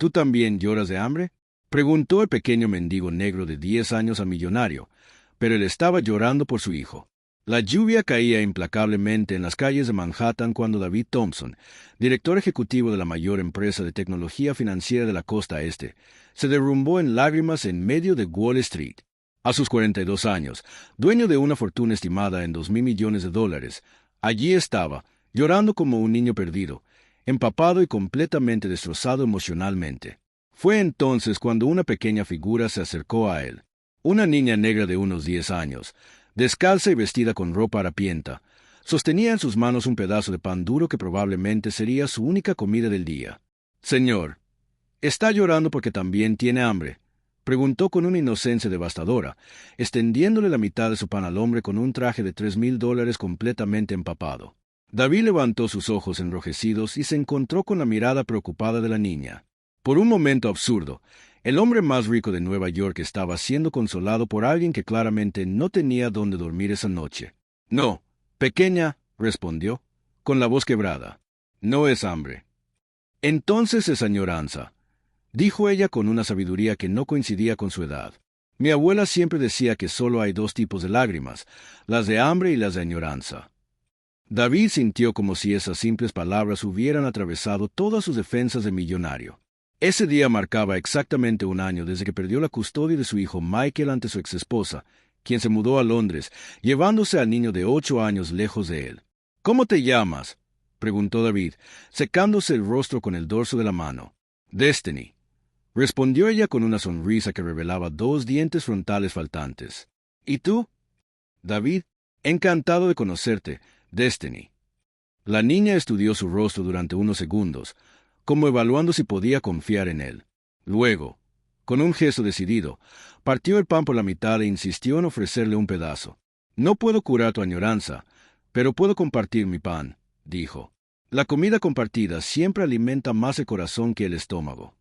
¿Tú también lloras de hambre? Preguntó el pequeño mendigo negro de 10 años al millonario, pero él estaba llorando por su hijo. La lluvia caía implacablemente en las calles de Manhattan cuando David Thompson, director ejecutivo de la mayor empresa de tecnología financiera de la costa este, se derrumbó en lágrimas en medio de Wall Street. A sus 42 años, dueño de una fortuna estimada en $2.000 millones, allí estaba, llorando como un niño perdido, empapado y completamente destrozado emocionalmente. Fue entonces cuando una pequeña figura se acercó a él. Una niña negra de unos 10 años, descalza y vestida con ropa harapienta, sostenía en sus manos un pedazo de pan duro que probablemente sería su única comida del día. «Señor, ¿está llorando porque también tiene hambre?», preguntó con una inocencia devastadora, extendiéndole la mitad de su pan al hombre con un traje de $3.000 completamente empapado. David levantó sus ojos enrojecidos y se encontró con la mirada preocupada de la niña. Por un momento absurdo, el hombre más rico de Nueva York estaba siendo consolado por alguien que claramente no tenía dónde dormir esa noche. «No, pequeña», respondió, con la voz quebrada. «No es hambre. Entonces es añoranza», dijo ella con una sabiduría que no coincidía con su edad. «Mi abuela siempre decía que solo hay 2 tipos de lágrimas, las de hambre y las de añoranza». David sintió como si esas simples palabras hubieran atravesado todas sus defensas de millonario. Ese día marcaba exactamente 1 año desde que perdió la custodia de su hijo Michael ante su exesposa, quien se mudó a Londres, llevándose al niño de 8 años lejos de él. «¿Cómo te llamas?», preguntó David, secándose el rostro con el dorso de la mano. «Destiny», respondió ella con una sonrisa que revelaba 2 dientes frontales faltantes. «¿Y tú?». «David, encantado de conocerte, Destiny». La niña estudió su rostro durante unos segundos, como evaluando si podía confiar en él. Luego, con un gesto decidido, partió el pan por la mitad e insistió en ofrecerle un pedazo. «No puedo curar tu añoranza, pero puedo compartir mi pan», dijo. «La comida compartida siempre alimenta más el corazón que el estómago».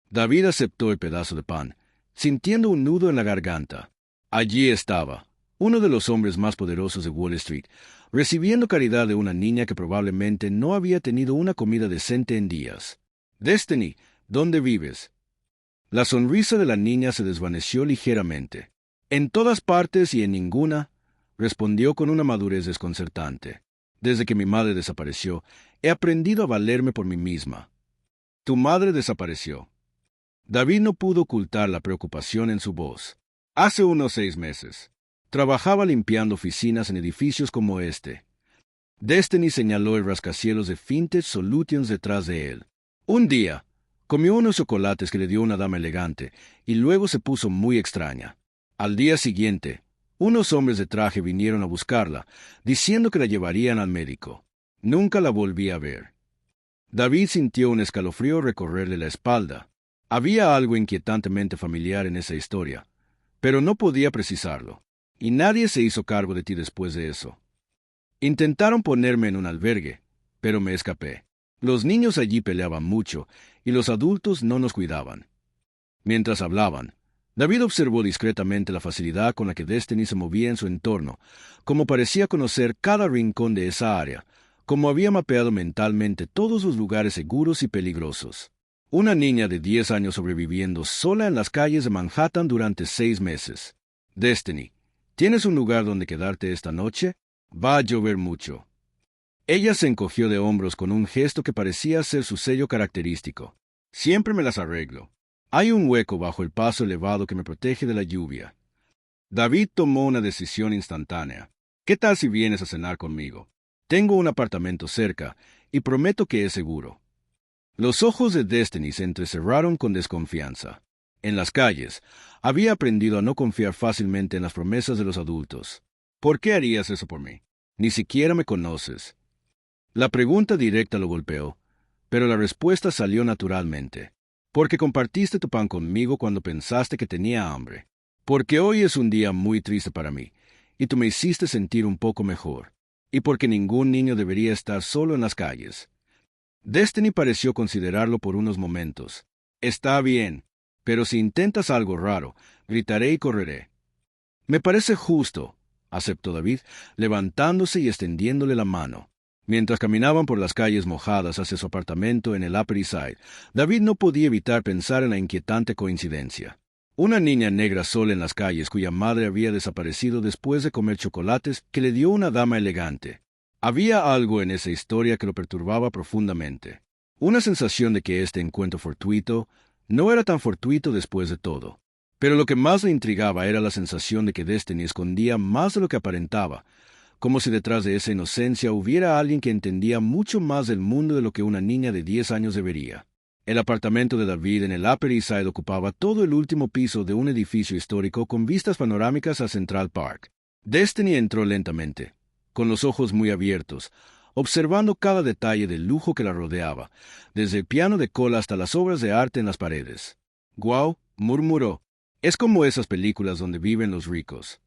David aceptó el pedazo de pan, sintiendo un nudo en la garganta. Allí estaba, uno de los hombres más poderosos de Wall Street, recibiendo caridad de una niña que probablemente no había tenido una comida decente en días. «Destiny, ¿dónde vives?». La sonrisa de la niña se desvaneció ligeramente. «En todas partes y en ninguna», respondió con una madurez desconcertante. «Desde que mi madre desapareció, he aprendido a valerme por mí misma». «¿Tu madre desapareció?». David no pudo ocultar la preocupación en su voz. «Hace unos 6 meses. Trabajaba limpiando oficinas en edificios como este». Destiny señaló el rascacielos de Vintage Solutions detrás de él. «Un día, comió unos chocolates que le dio una dama elegante y luego se puso muy extraña. Al día siguiente, unos hombres de traje vinieron a buscarla, diciendo que la llevarían al médico. Nunca la volví a ver». David sintió un escalofrío recorrerle la espalda. Había algo inquietantemente familiar en esa historia, pero no podía precisarlo. «Y nadie se hizo cargo de ti después de eso». «Intentaron ponerme en un albergue, pero me escapé. Los niños allí peleaban mucho, y los adultos no nos cuidaban». Mientras hablaban, David observó discretamente la facilidad con la que Destiny se movía en su entorno, como parecía conocer cada rincón de esa área, como había mapeado mentalmente todos los lugares seguros y peligrosos. Una niña de 10 años sobreviviendo sola en las calles de Manhattan durante 6 meses. «Destiny, ¿tienes un lugar donde quedarte esta noche? Va a llover mucho». Ella se encogió de hombros con un gesto que parecía ser su sello característico. «Siempre me las arreglo. Hay un hueco bajo el paso elevado que me protege de la lluvia». David tomó una decisión instantánea. «¿Qué tal si vienes a cenar conmigo? Tengo un apartamento cerca y prometo que es seguro». Los ojos de Destiny se entrecerraron con desconfianza. En las calles, había aprendido a no confiar fácilmente en las promesas de los adultos. «¿Por qué harías eso por mí? Ni siquiera me conoces». La pregunta directa lo golpeó, pero la respuesta salió naturalmente. «Porque compartiste tu pan conmigo cuando pensaste que tenía hambre. Porque hoy es un día muy triste para mí, y tú me hiciste sentir un poco mejor. Y porque ningún niño debería estar solo en las calles». Destiny pareció considerarlo por unos momentos. «Está bien, pero si intentas algo raro, gritaré y correré». «Me parece justo», aceptó David, levantándose y extendiéndole la mano. Mientras caminaban por las calles mojadas hacia su apartamento en el Upper East Side, David no podía evitar pensar en la inquietante coincidencia. Una niña negra sola en las calles cuya madre había desaparecido después de comer chocolates que le dio una dama elegante. Había algo en esa historia que lo perturbaba profundamente. Una sensación de que este encuentro fortuito no era tan fortuito después de todo. Pero lo que más le intrigaba era la sensación de que Destiny escondía más de lo que aparentaba, como si detrás de esa inocencia hubiera alguien que entendía mucho más del mundo de lo que una niña de 10 años debería. El apartamento de David en el Upper East Side ocupaba todo el último piso de un edificio histórico con vistas panorámicas a Central Park. Destiny entró lentamente, con los ojos muy abiertos, observando cada detalle del lujo que la rodeaba, desde el piano de cola hasta las obras de arte en las paredes. «Guau», murmuró, «es como esas películas donde viven los ricos».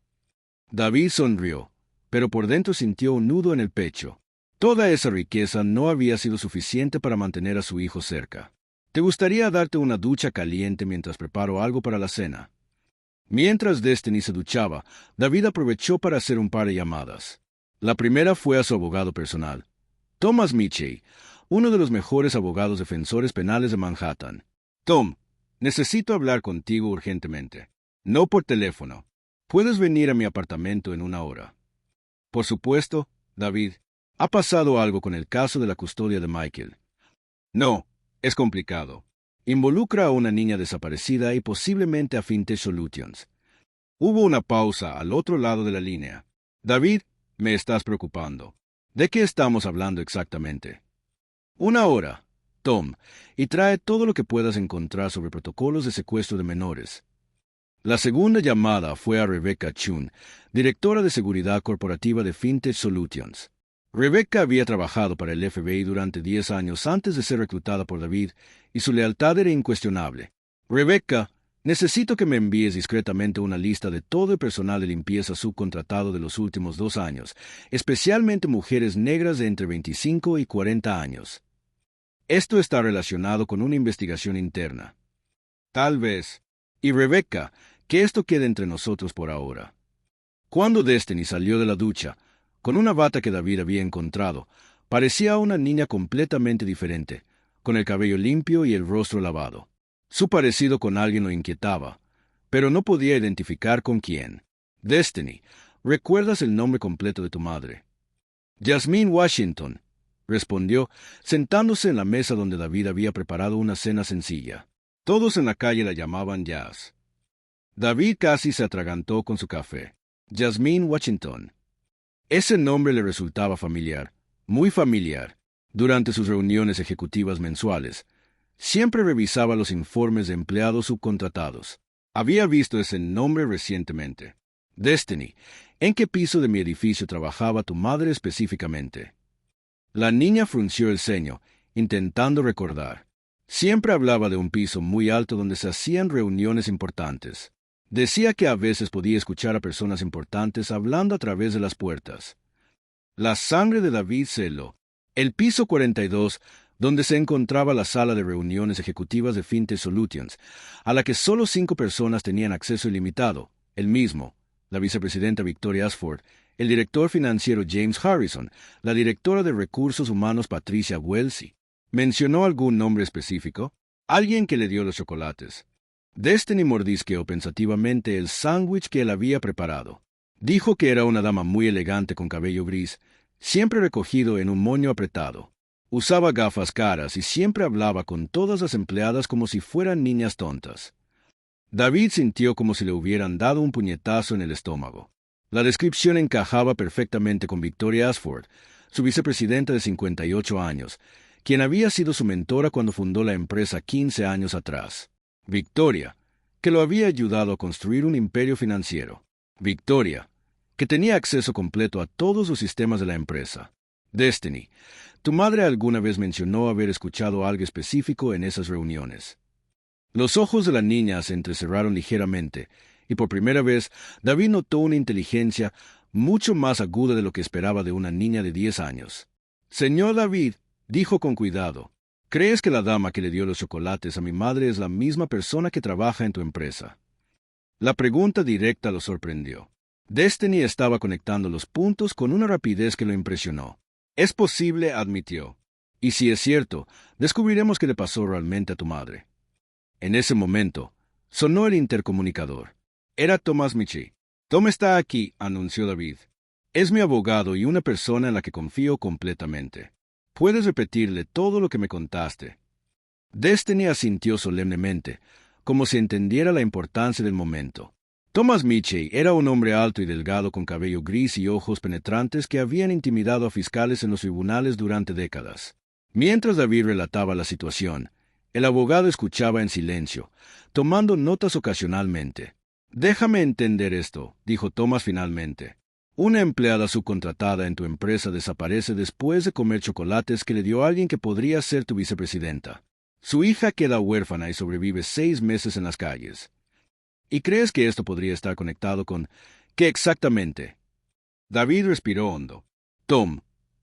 David sonrió, pero por dentro sintió un nudo en el pecho. Toda esa riqueza no había sido suficiente para mantener a su hijo cerca. «¿Te gustaría darte una ducha caliente mientras preparo algo para la cena?» Mientras Destiny se duchaba, David aprovechó para hacer un par de llamadas. La primera fue a su abogado personal, Thomas Mitchell, uno de los mejores abogados defensores penales de Manhattan. «Tom, necesito hablar contigo urgentemente. No por teléfono. ¿Puedes venir a mi apartamento en una hora?» «Por supuesto, David. ¿Ha pasado algo con el caso de la custodia de Michael?» «No, es complicado. Involucra a una niña desaparecida y posiblemente a Fintech Solutions». Hubo una pausa al otro lado de la línea. «David, me estás preocupando. ¿De qué estamos hablando exactamente?» «Una hora, Tom, y trae todo lo que puedas encontrar sobre protocolos de secuestro de menores». La segunda llamada fue a Rebecca Chun, directora de seguridad corporativa de Fintech Solutions. Rebecca había trabajado para el FBI durante 10 años antes de ser reclutada por David, y su lealtad era incuestionable. «Rebecca, necesito que me envíes discretamente una lista de todo el personal de limpieza subcontratado de los últimos 2 años, especialmente mujeres negras de entre 25 y 40 años. Esto está relacionado con una investigación interna». «Tal vez. Y Rebecca, que esto quede entre nosotros por ahora». Cuando Destiny salió de la ducha, con una bata que David había encontrado, parecía una niña completamente diferente, con el cabello limpio y el rostro lavado. Su parecido con alguien lo inquietaba, pero no podía identificar con quién. «Destiny, ¿recuerdas el nombre completo de tu madre?» «Jasmine Washington», respondió, sentándose en la mesa donde David había preparado una cena sencilla. Todos en la calle la llamaban Jazz. David casi se atragantó con su café. Jasmine Washington. Ese nombre le resultaba familiar, muy familiar. Durante sus reuniones ejecutivas mensuales, siempre revisaba los informes de empleados subcontratados. Había visto ese nombre recientemente. «Destiny, ¿en qué piso de mi edificio trabajaba tu madre específicamente?» La niña frunció el ceño, intentando recordar. Siempre hablaba de un piso muy alto donde se hacían reuniones importantes. Decía que a veces podía escuchar a personas importantes hablando a través de las puertas. La sangre de David se heló. El piso 42, donde se encontraba la sala de reuniones ejecutivas de Fintech Solutions, a la que solo 5 personas tenían acceso ilimitado, el mismo, la vicepresidenta Victoria Ashford, el director financiero James Harrison, la directora de recursos humanos Patricia Welsi. ¿Mencionó algún nombre específico? Alguien que le dio los chocolates. Destiny mordisqueó pensativamente el sándwich que él había preparado. Dijo que era una dama muy elegante con cabello gris, siempre recogido en un moño apretado. Usaba gafas caras y siempre hablaba con todas las empleadas como si fueran niñas tontas. David sintió como si le hubieran dado un puñetazo en el estómago. La descripción encajaba perfectamente con Victoria Ashford, su vicepresidenta de 58 años, quien había sido su mentora cuando fundó la empresa 15 años atrás. Victoria, que lo había ayudado a construir un imperio financiero. Victoria, que tenía acceso completo a todos los sistemas de la empresa. Destiny, ¿tu madre alguna vez mencionó haber escuchado algo específico en esas reuniones? Los ojos de la niña se entrecerraron ligeramente, y por primera vez David notó una inteligencia mucho más aguda de lo que esperaba de una niña de 10 años. «Señor David», dijo con cuidado, «¿crees que la dama que le dio los chocolates a mi madre es la misma persona que trabaja en tu empresa?» La pregunta directa lo sorprendió. Destiny estaba conectando los puntos con una rapidez que lo impresionó. Es posible, admitió. Y si es cierto, descubriremos qué le pasó realmente a tu madre. En ese momento, sonó el intercomunicador. Era Thomas Michie. Tom está aquí, anunció David. Es mi abogado y una persona en la que confío completamente. Puedes repetirle todo lo que me contaste. Destiny asintió solemnemente, como si entendiera la importancia del momento. Thomas Michie era un hombre alto y delgado con cabello gris y ojos penetrantes que habían intimidado a fiscales en los tribunales durante décadas. Mientras David relataba la situación, el abogado escuchaba en silencio, tomando notas ocasionalmente. «Déjame entender esto», dijo Thomas finalmente. «Una empleada subcontratada en tu empresa desaparece después de comer chocolates que le dio alguien que podría ser tu vicepresidenta. Su hija queda huérfana y sobrevive 6 meses en las calles. ¿Y crees que esto podría estar conectado con qué exactamente?» David respiró hondo. «Tom,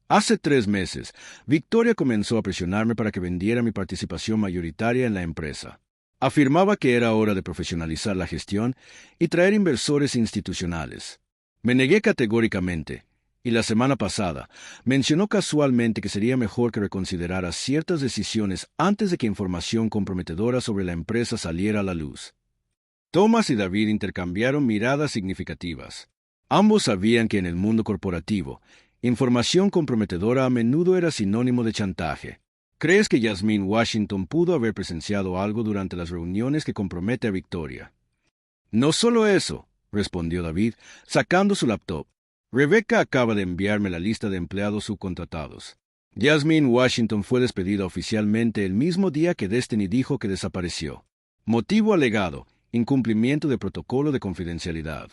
hace 3 meses, Victoria comenzó a presionarme para que vendiera mi participación mayoritaria en la empresa. Afirmaba que era hora de profesionalizar la gestión y traer inversores institucionales. Me negué categóricamente, y la semana pasada mencionó casualmente que sería mejor que reconsiderara ciertas decisiones antes de que información comprometedora sobre la empresa saliera a la luz». Thomas y David intercambiaron miradas significativas. Ambos sabían que en el mundo corporativo, información comprometedora a menudo era sinónimo de chantaje. ¿Crees que Yasmine Washington pudo haber presenciado algo durante las reuniones que compromete a Victoria? No solo eso, respondió David, sacando su laptop. Rebecca acaba de enviarme la lista de empleados subcontratados. Yasmine Washington fue despedida oficialmente el mismo día que Destiny dijo que desapareció. Motivo alegado: incumplimiento de protocolo de confidencialidad.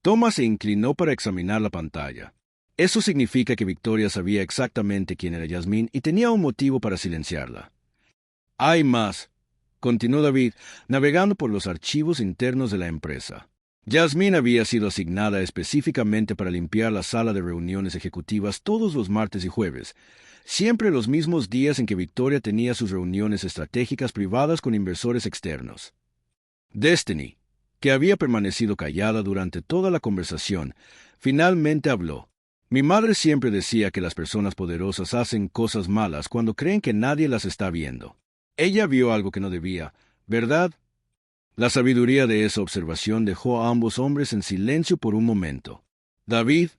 Thomas se inclinó para examinar la pantalla. Eso significa que Victoria sabía exactamente quién era Yasmine y tenía un motivo para silenciarla. «Hay más», continuó David, navegando por los archivos internos de la empresa. Yasmine había sido asignada específicamente para limpiar la sala de reuniones ejecutivas todos los martes y jueves, siempre los mismos días en que Victoria tenía sus reuniones estratégicas privadas con inversores externos. Destiny, que había permanecido callada durante toda la conversación, finalmente habló. «Mi madre siempre decía que las personas poderosas hacen cosas malas cuando creen que nadie las está viendo. Ella vio algo que no debía, ¿verdad?» La sabiduría de esa observación dejó a ambos hombres en silencio por un momento. «David»,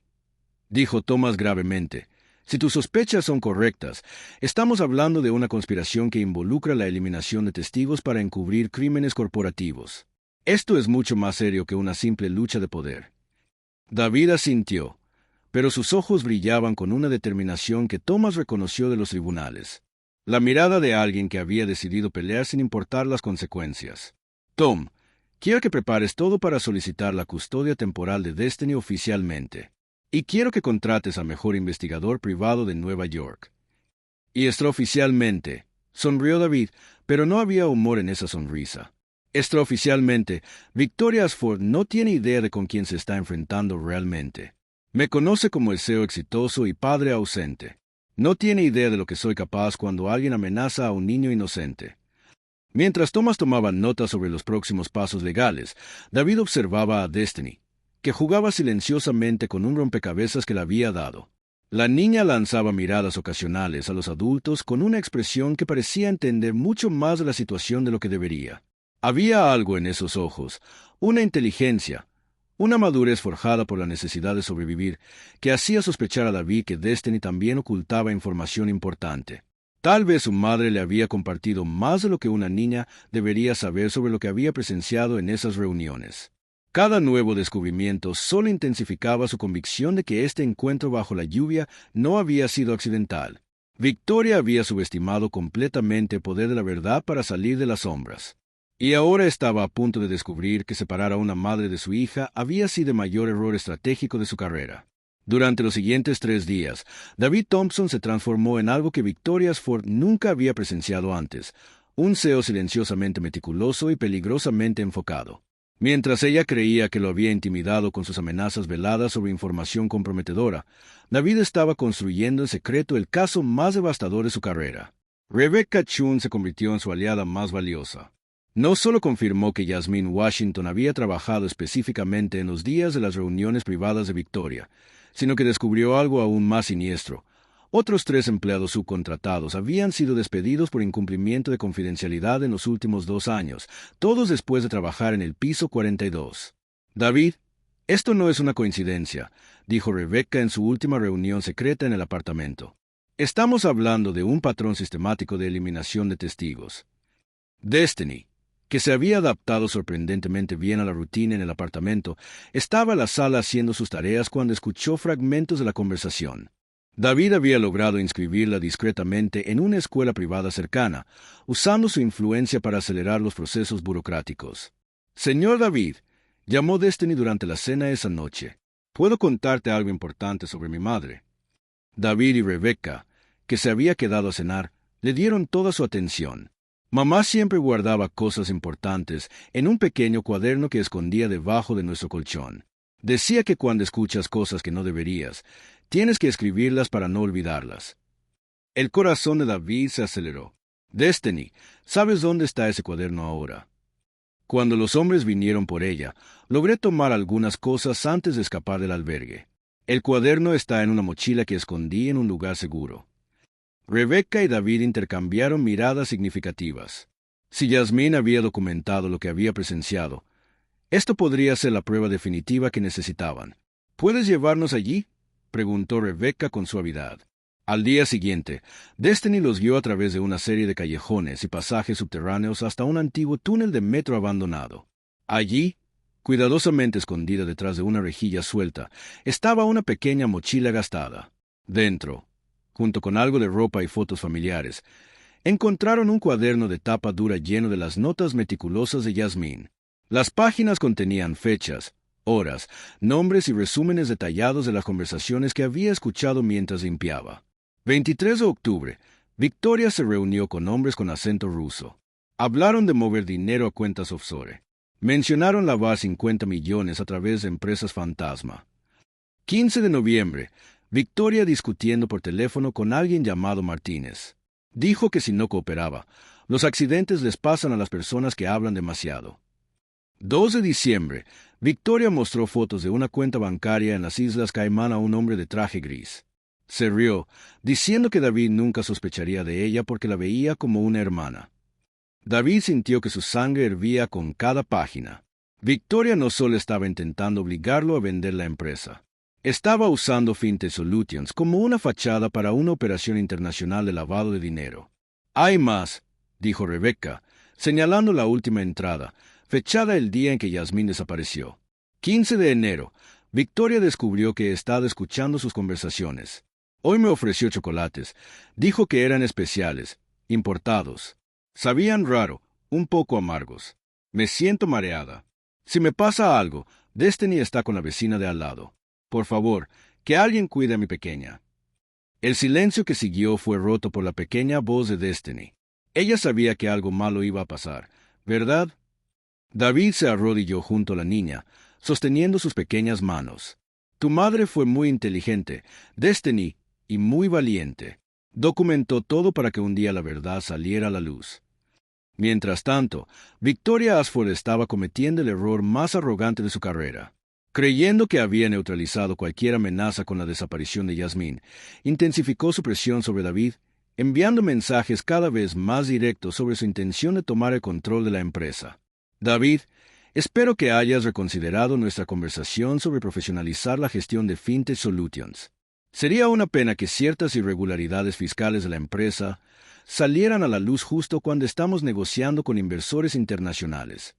dijo Thomas gravemente, «si tus sospechas son correctas, estamos hablando de una conspiración que involucra la eliminación de testigos para encubrir crímenes corporativos. Esto es mucho más serio que una simple lucha de poder». David asintió, pero sus ojos brillaban con una determinación que Thomas reconoció de los tribunales. La mirada de alguien que había decidido pelear sin importar las consecuencias. «Tom, quiero que prepares todo para solicitar la custodia temporal de Destiny oficialmente. Y quiero que contrates al mejor investigador privado de Nueva York». «Y extraoficialmente», sonrió David, pero no había humor en esa sonrisa. «Extraoficialmente, Victoria Ashford no tiene idea de con quién se está enfrentando realmente. Me conoce como el CEO exitoso y padre ausente. No tiene idea de lo que soy capaz cuando alguien amenaza a un niño inocente». Mientras Thomas tomaba notas sobre los próximos pasos legales, David observaba a Destiny, que jugaba silenciosamente con un rompecabezas que le había dado. La niña lanzaba miradas ocasionales a los adultos con una expresión que parecía entender mucho más de la situación de lo que debería. Había algo en esos ojos, una inteligencia, una madurez forjada por la necesidad de sobrevivir, que hacía sospechar a David que Destiny también ocultaba información importante. Tal vez su madre le había compartido más de lo que una niña debería saber sobre lo que había presenciado en esas reuniones. Cada nuevo descubrimiento solo intensificaba su convicción de que este encuentro bajo la lluvia no había sido accidental. Victoria había subestimado completamente el poder de la verdad para salir de las sombras. Y ahora estaba a punto de descubrir que separar a una madre de su hija había sido el mayor error estratégico de su carrera. Durante los siguientes 3 días, David Thompson se transformó en algo que Victoria Ashford nunca había presenciado antes, un CEO silenciosamente meticuloso y peligrosamente enfocado. Mientras ella creía que lo había intimidado con sus amenazas veladas sobre información comprometedora, David estaba construyendo en secreto el caso más devastador de su carrera. Rebecca Chun se convirtió en su aliada más valiosa. No solo confirmó que Yasmine Washington había trabajado específicamente en los días de las reuniones privadas de Victoria, sino que descubrió algo aún más siniestro, Otros 3 empleados subcontratados habían sido despedidos por incumplimiento de confidencialidad en los últimos 2 años, todos después de trabajar en el piso 42. David, esto no es una coincidencia, dijo Rebecca en su última reunión secreta en el apartamento. Estamos hablando de un patrón sistemático de eliminación de testigos. Destiny, que se había adaptado sorprendentemente bien a la rutina en el apartamento, estaba en la sala haciendo sus tareas cuando escuchó fragmentos de la conversación. David había logrado inscribirla discretamente en una escuela privada cercana, usando su influencia para acelerar los procesos burocráticos. Señor David, llamó Destiny durante la cena esa noche. Puedo contarte algo importante sobre mi madre. David y Rebecca, que se había quedado a cenar, le dieron toda su atención. Mamá siempre guardaba cosas importantes en un pequeño cuaderno que escondía debajo de nuestro colchón. Decía que cuando escuchas cosas que no deberías, tienes que escribirlas para no olvidarlas. El corazón de David se aceleró. Destiny, ¿sabes dónde está ese cuaderno ahora? Cuando los hombres vinieron por ella, logré tomar algunas cosas antes de escapar del albergue. El cuaderno está en una mochila que escondí en un lugar seguro. Rebecca y David intercambiaron miradas significativas. Si Yasmín había documentado lo que había presenciado, esto podría ser la prueba definitiva que necesitaban. ¿Puedes llevarnos allí?, preguntó Rebecca con suavidad. Al día siguiente, Destiny los guió a través de una serie de callejones y pasajes subterráneos hasta un antiguo túnel de metro abandonado. Allí, cuidadosamente escondida detrás de una rejilla suelta, estaba una pequeña mochila gastada. Dentro, junto con algo de ropa y fotos familiares, encontraron un cuaderno de tapa dura lleno de las notas meticulosas de Yasmín. Las páginas contenían fechas, horas, nombres y resúmenes detallados de las conversaciones que había escuchado mientras limpiaba. 23 de octubre, Victoria se reunió con hombres con acento ruso. Hablaron de mover dinero a cuentas offshore. Mencionaron lavar 50 millones a través de empresas fantasma. 15 de noviembre, Victoria discutiendo por teléfono con alguien llamado Martínez. Dijo que si no cooperaba, los accidentes les pasan a las personas que hablan demasiado. 2 de diciembre, Victoria mostró fotos de una cuenta bancaria en las Islas Caimán a un hombre de traje gris. Se rió, diciendo que David nunca sospecharía de ella porque la veía como una hermana. David sintió que su sangre hervía con cada página. Victoria no solo estaba intentando obligarlo a vender la empresa. Estaba usando Fintech Solutions como una fachada para una operación internacional de lavado de dinero. «Hay más», dijo Rebecca, señalando la última entrada, fechada el día en que Yasmín desapareció. 15 de enero, Victoria descubrió que estaba escuchando sus conversaciones. Hoy me ofreció chocolates. Dijo que eran especiales, importados. Sabían raro, un poco amargos. Me siento mareada. Si me pasa algo, Destiny está con la vecina de al lado. Por favor, que alguien cuide a mi pequeña. El silencio que siguió fue roto por la pequeña voz de Destiny. Ella sabía que algo malo iba a pasar, ¿verdad? David se arrodilló junto a la niña, sosteniendo sus pequeñas manos. Tu madre fue muy inteligente, Destiny, y muy valiente. Documentó todo para que un día la verdad saliera a la luz. Mientras tanto, Victoria Ashford estaba cometiendo el error más arrogante de su carrera. Creyendo que había neutralizado cualquier amenaza con la desaparición de Yasmín, intensificó su presión sobre David, enviando mensajes cada vez más directos sobre su intención de tomar el control de la empresa. David, espero que hayas reconsiderado nuestra conversación sobre profesionalizar la gestión de Fintech Solutions. Sería una pena que ciertas irregularidades fiscales de la empresa salieran a la luz justo cuando estamos negociando con inversores internacionales.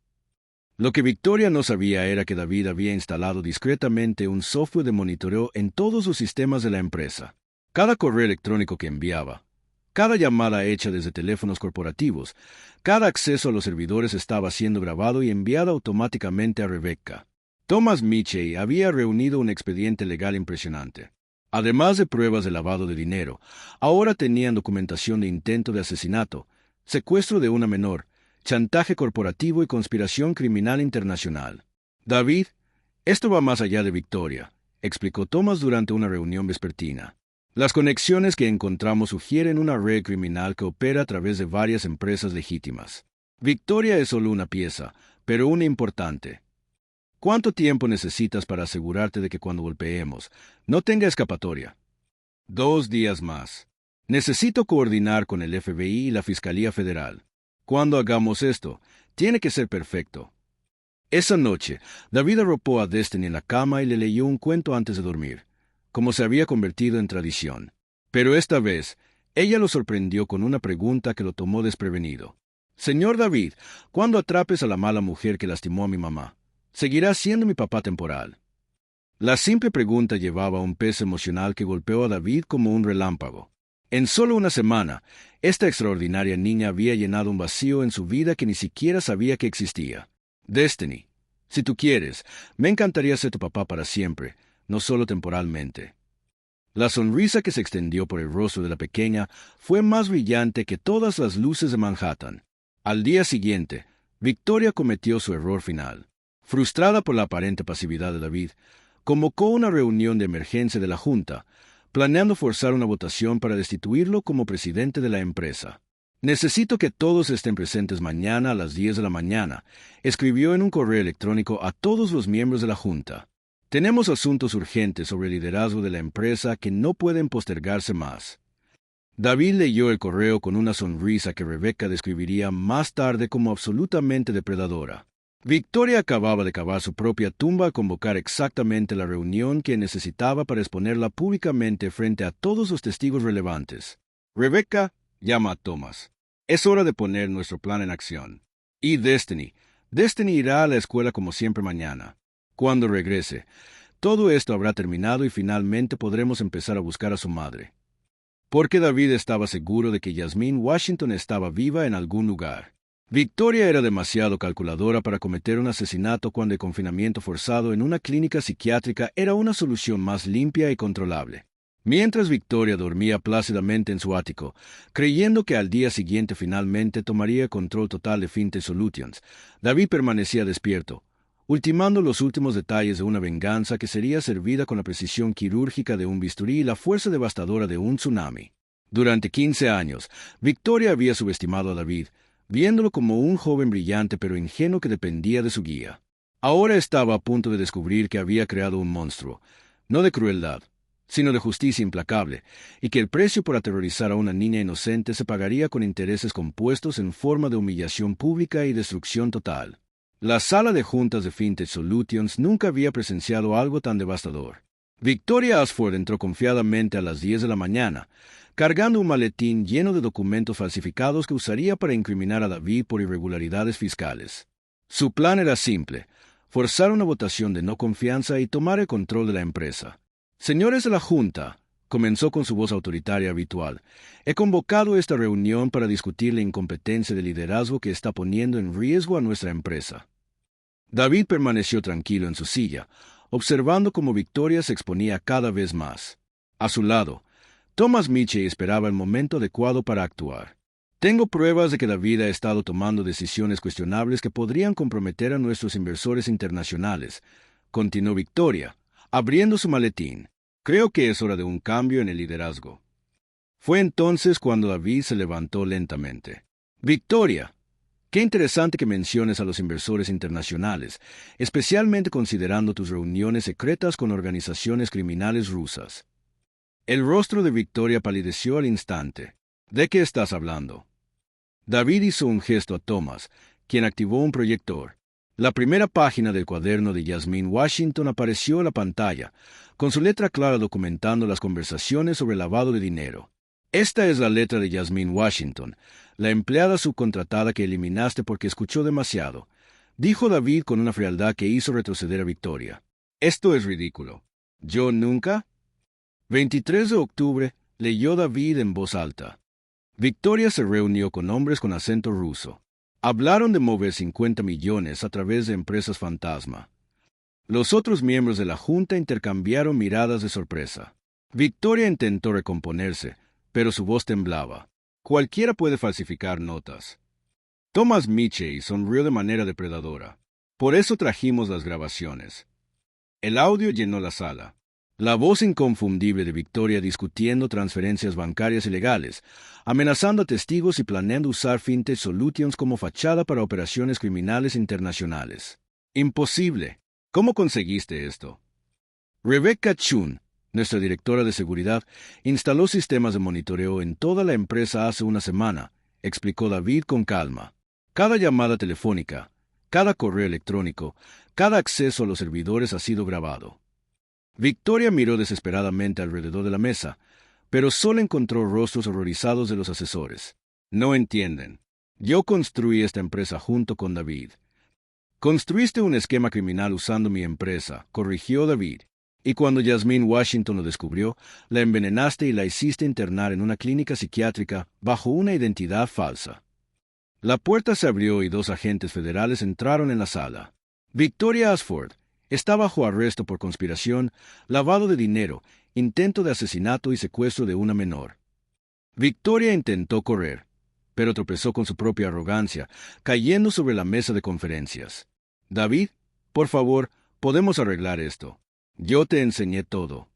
Lo que Victoria no sabía era que David había instalado discretamente un software de monitoreo en todos los sistemas de la empresa. Cada correo electrónico que enviaba, cada llamada hecha desde teléfonos corporativos, cada acceso a los servidores estaba siendo grabado y enviado automáticamente a Rebecca. Thomas Mitchell había reunido un expediente legal impresionante. Además de pruebas de lavado de dinero, ahora tenían documentación de intento de asesinato, secuestro de una menor, chantaje corporativo y conspiración criminal internacional. David, esto va más allá de Victoria, explicó Thomas durante una reunión vespertina. Las conexiones que encontramos sugieren una red criminal que opera a través de varias empresas legítimas. Victoria es solo una pieza, pero una importante. ¿Cuánto tiempo necesitas para asegurarte de que cuando golpeemos no tenga escapatoria? 2 días más. Necesito coordinar con el FBI y la Fiscalía Federal. Cuando hagamos esto, tiene que ser perfecto. Esa noche, David arropó a Destiny en la cama y le leyó un cuento antes de dormir, como se había convertido en tradición. Pero esta vez, ella lo sorprendió con una pregunta que lo tomó desprevenido. Señor David, ¿cuándo atrapes a la mala mujer que lastimó a mi mamá, seguirá siendo mi papá temporal? La simple pregunta llevaba un peso emocional que golpeó a David como un relámpago. En solo una semana, esta extraordinaria niña había llenado un vacío en su vida que ni siquiera sabía que existía. Destiny, si tú quieres, me encantaría ser tu papá para siempre, no solo temporalmente. La sonrisa que se extendió por el rostro de la pequeña fue más brillante que todas las luces de Manhattan. Al día siguiente, Victoria cometió su error final. Frustrada por la aparente pasividad de David, convocó una reunión de emergencia de la Junta, planeando forzar una votación para destituirlo como presidente de la empresa. Necesito que todos estén presentes mañana a las 10 de la mañana, escribió en un correo electrónico a todos los miembros de la Junta. Tenemos asuntos urgentes sobre el liderazgo de la empresa que no pueden postergarse más. David leyó el correo con una sonrisa que Rebecca describiría más tarde como absolutamente depredadora. Victoria acababa de cavar su propia tumba al convocar exactamente la reunión que necesitaba para exponerla públicamente frente a todos los testigos relevantes. Rebecca, llama a Thomas. Es hora de poner nuestro plan en acción. Y Destiny. Destiny irá a la escuela como siempre mañana. Cuando regrese, todo esto habrá terminado y finalmente podremos empezar a buscar a su madre. Porque David estaba seguro de que Yasmine Washington estaba viva en algún lugar. Victoria era demasiado calculadora para cometer un asesinato cuando el confinamiento forzado en una clínica psiquiátrica era una solución más limpia y controlable. Mientras Victoria dormía plácidamente en su ático, creyendo que al día siguiente finalmente tomaría control total de Fintech Solutions, David permanecía despierto, ultimando los últimos detalles de una venganza que sería servida con la precisión quirúrgica de un bisturí y la fuerza devastadora de un tsunami. Durante 15 años, Victoria había subestimado a David, viéndolo como un joven brillante pero ingenuo que dependía de su guía. Ahora estaba a punto de descubrir que había creado un monstruo, no de crueldad, sino de justicia implacable, y que el precio por aterrorizar a una niña inocente se pagaría con intereses compuestos en forma de humillación pública y destrucción total. La sala de juntas de Fintech Solutions nunca había presenciado algo tan devastador. Victoria Ashford entró confiadamente a las 10 de la mañana, cargando un maletín lleno de documentos falsificados que usaría para incriminar a David por irregularidades fiscales. Su plan era simple: forzar una votación de no confianza y tomar el control de la empresa. Señores de la Junta, comenzó con su voz autoritaria habitual, he convocado esta reunión para discutir la incompetencia de liderazgo que está poniendo en riesgo a nuestra empresa. David permaneció tranquilo en su silla, observando cómo Victoria se exponía cada vez más. A su lado, Thomas Mitchell esperaba el momento adecuado para actuar. Tengo pruebas de que David ha estado tomando decisiones cuestionables que podrían comprometer a nuestros inversores internacionales, continuó Victoria, abriendo su maletín. Creo que es hora de un cambio en el liderazgo. Fue entonces cuando David se levantó lentamente. Victoria, qué interesante que menciones a los inversores internacionales, especialmente considerando tus reuniones secretas con organizaciones criminales rusas. El rostro de Victoria palideció al instante. ¿De qué estás hablando? David hizo un gesto a Thomas, quien activó un proyector. La primera página del cuaderno de Yasmine Washington apareció en la pantalla, con su letra clara documentando las conversaciones sobre lavado de dinero. Esta es la letra de Yasmine Washington, la empleada subcontratada que eliminaste porque escuchó demasiado, dijo David con una frialdad que hizo retroceder a Victoria. Esto es ridículo. ¿Yo nunca? 23 de octubre, leyó David en voz alta. Victoria se reunió con hombres con acento ruso. Hablaron de mover 50 millones a través de empresas fantasma. Los otros miembros de la Junta intercambiaron miradas de sorpresa. Victoria intentó recomponerse, pero su voz temblaba. Cualquiera puede falsificar notas. Thomas Mitchell sonrió de manera depredadora. Por eso trajimos las grabaciones. El audio llenó la sala. La voz inconfundible de Victoria discutiendo transferencias bancarias ilegales, amenazando a testigos y planeando usar Fintech Solutions como fachada para operaciones criminales internacionales. Imposible. ¿Cómo conseguiste esto? Rebecca Chun, nuestra directora de seguridad, instaló sistemas de monitoreo en toda la empresa hace una semana, explicó David con calma. Cada llamada telefónica, cada correo electrónico, cada acceso a los servidores ha sido grabado. Victoria miró desesperadamente alrededor de la mesa, pero solo encontró rostros horrorizados de los asesores. No entienden. Yo construí esta empresa junto con David. Construiste un esquema criminal usando mi empresa, corrigió David. Y cuando Yasmine Washington lo descubrió, la envenenaste y la hiciste internar en una clínica psiquiátrica bajo una identidad falsa. La puerta se abrió y 2 agentes federales entraron en la sala. Victoria Ashford está bajo arresto por conspiración, lavado de dinero, intento de asesinato y secuestro de una menor. Victoria intentó correr, pero tropezó con su propia arrogancia, cayendo sobre la mesa de conferencias. David, por favor, podemos arreglar esto. Yo te enseñé todo.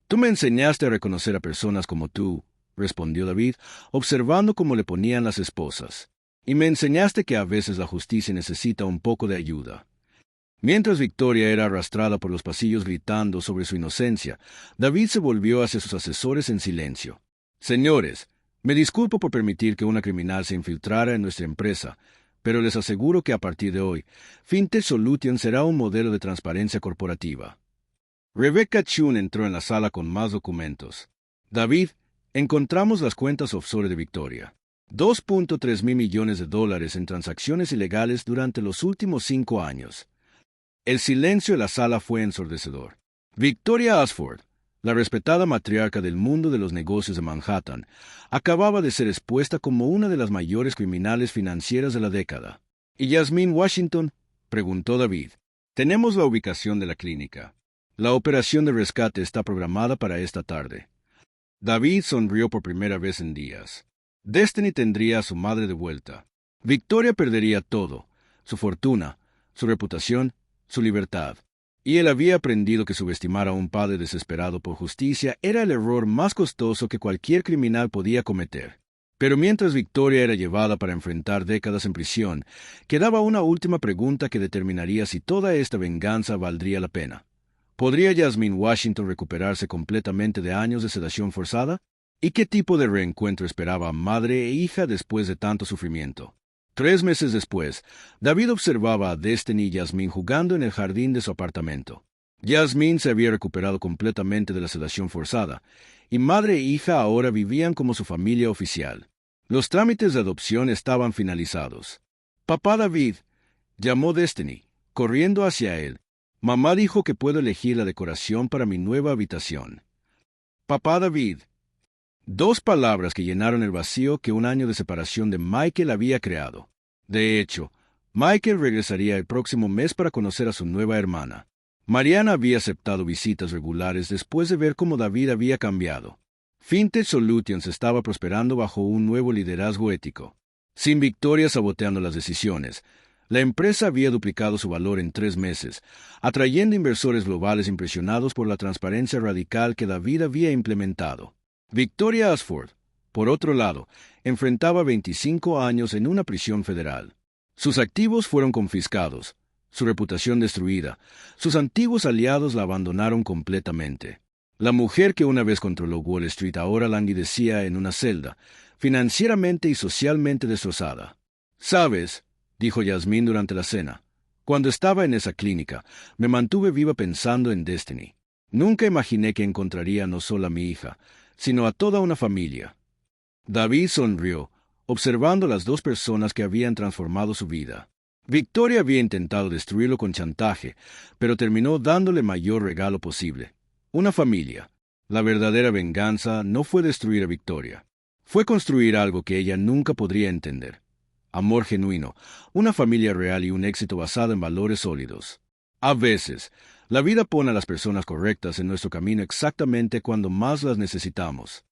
Tú me enseñaste a reconocer a personas como tú, respondió David, observando cómo le ponían las esposas. Y me enseñaste que a veces la justicia necesita un poco de ayuda. Mientras Victoria era arrastrada por los pasillos gritando sobre su inocencia, David se volvió hacia sus asesores en silencio. Señores, me disculpo por permitir que una criminal se infiltrara en nuestra empresa, pero les aseguro que a partir de hoy, Fintech Solutions será un modelo de transparencia corporativa. Rebecca Chun entró en la sala con más documentos. David, encontramos las cuentas offshore de Victoria. 2.3 mil millones de dólares en transacciones ilegales durante los últimos 5 años. El silencio de la sala fue ensordecedor. Victoria Ashford, la respetada matriarca del mundo de los negocios de Manhattan, acababa de ser expuesta como una de las mayores criminales financieras de la década. ¿Y Yasmine Washington? Preguntó David. Tenemos la ubicación de la clínica. La operación de rescate está programada para esta tarde. David sonrió por primera vez en días. Destiny tendría a su madre de vuelta. Victoria perdería todo, su fortuna, su reputación, su libertad. Y él había aprendido que subestimar a un padre desesperado por justicia era el error más costoso que cualquier criminal podía cometer. Pero mientras Victoria era llevada para enfrentar décadas en prisión, quedaba una última pregunta que determinaría si toda esta venganza valdría la pena. ¿Podría Yasmine Washington recuperarse completamente de años de sedación forzada? ¿Y qué tipo de reencuentro esperaba a madre e hija después de tanto sufrimiento? 3 meses después, David observaba a Destiny y Yasmine jugando en el jardín de su apartamento. Yasmine se había recuperado completamente de la sedación forzada, y madre e hija ahora vivían como su familia oficial. Los trámites de adopción estaban finalizados. «Papá David», llamó Destiny, corriendo hacia él. «Mamá dijo que puedo elegir la decoración para mi nueva habitación». «Papá David». 2 palabras que llenaron el vacío que un año de separación de Michael había creado. De hecho, Michael regresaría el próximo mes para conocer a su nueva hermana. Mariana había aceptado visitas regulares después de ver cómo David había cambiado. Fintech Solutions estaba prosperando bajo un nuevo liderazgo ético. Sin Victoria saboteando las decisiones, la empresa había duplicado su valor en 3 meses, atrayendo inversores globales impresionados por la transparencia radical que David había implementado. Victoria Ashford, por otro lado, enfrentaba 25 años en una prisión federal. Sus activos fueron confiscados, su reputación destruida, sus antiguos aliados la abandonaron completamente. La mujer que una vez controló Wall Street ahora languidecía en una celda, financieramente y socialmente destrozada. «¿Sabes?», dijo Yasmine durante la cena, «cuando estaba en esa clínica, me mantuve viva pensando en Destiny. Nunca imaginé que encontraría no solo a mi hija, sino a toda una familia». David sonrió, observando las 2 personas que habían transformado su vida. Victoria había intentado destruirlo con chantaje, pero terminó dándole el mayor regalo posible: una familia. La verdadera venganza no fue destruir a Victoria. Fue construir algo que ella nunca podría entender: amor genuino, una familia real y un éxito basado en valores sólidos. A veces, la vida pone a las personas correctas en nuestro camino exactamente cuando más las necesitamos.